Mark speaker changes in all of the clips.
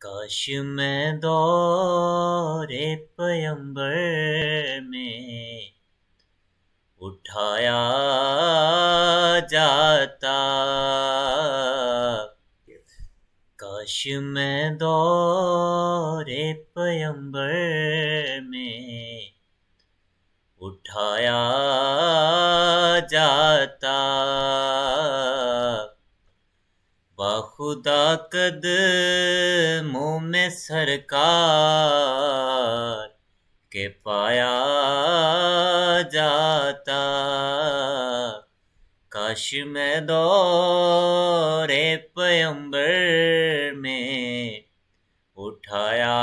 Speaker 1: کاش میں دور پیمبر میں اٹھایا جاتا، کاش میں دور پیمبر میں اٹھایا جاتا، باخدا قدموں میں سرکار کے پایا جاتا، کاش میں دور پیمبر میں اٹھایا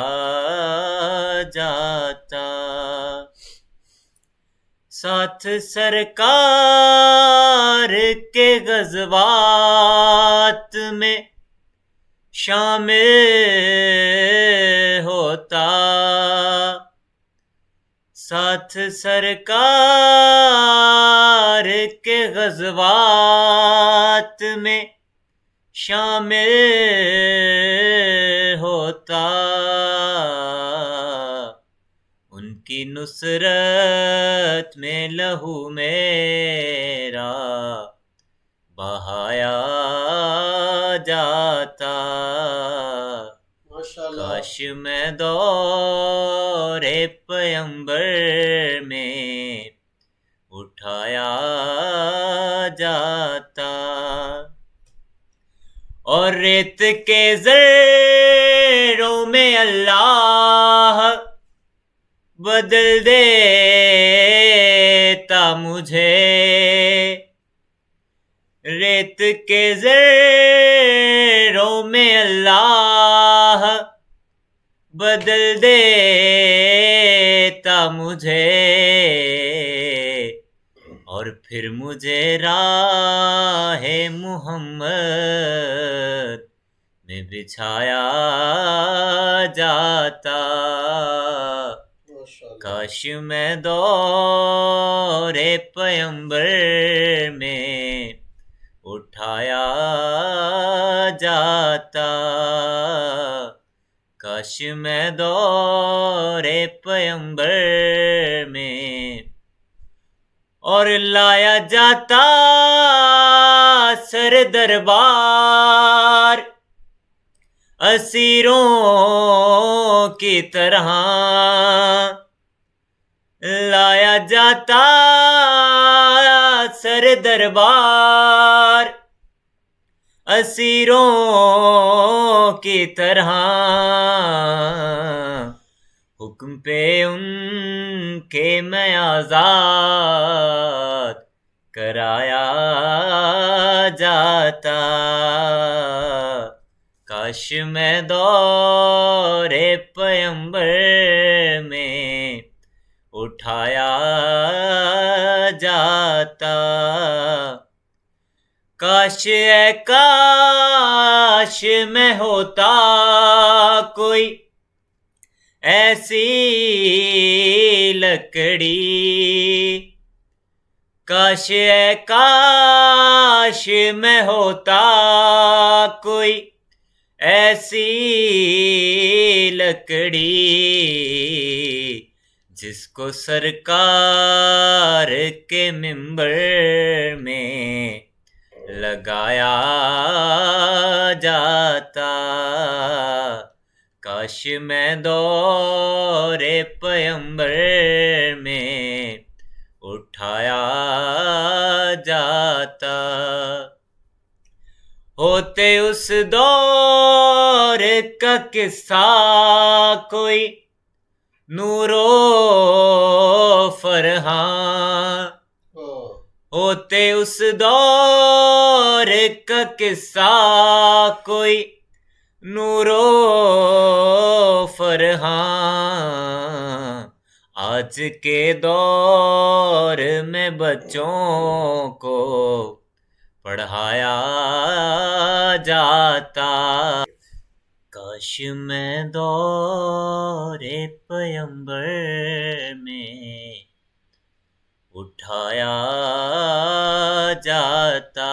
Speaker 1: جاتا، ساتھ سرکار کے غزوات میں شامل ہوتا، ساتھ سرکار کے غزوات میں شامل ہوتا، ان کی نصرت میں لہو میرا بہایا جاتا، کاش میں دور پیمبر میں اٹھایا جاتا، اور ریت کے ذروں میں اللہ بدل دیتا مجھے، ریت کے ذروں میں اللہ بدل دیتا مجھے، اور پھر مجھے راہ محمد میں بچھایا جاتا، کاش میں دور پیمبر میں اٹھایا جاتا، کاش میں دور پیمبر میں اور لایا جاتا سر دربار اسیروں کی طرح، لایا جاتا سر دربار اسیروں کی طرح، حکم پہ ان کے میں آزاد کرایا جاتا، کاش میں دور پیمبر میں اٹھایا جاتا، کاش اے کاش میں ہوتا کوئی ایسی لکڑی، کاش اے کاش میں ہوتا کوئی ایسی لکڑی، جس کو سرکار کے منبر میں لگایا جاتا، کاش میں دور پیمبر میں اٹھایا جاتا، ہوتے اس دور کا قصہ کوئی نور و فرحاں، ہوتے اس دور کا قصہ کوئی نور و فرحاں، آج کے دور میں بچوں کو پڑھایا جاتا، کاش میں دور پیمبر میں اٹھایا جاتا۔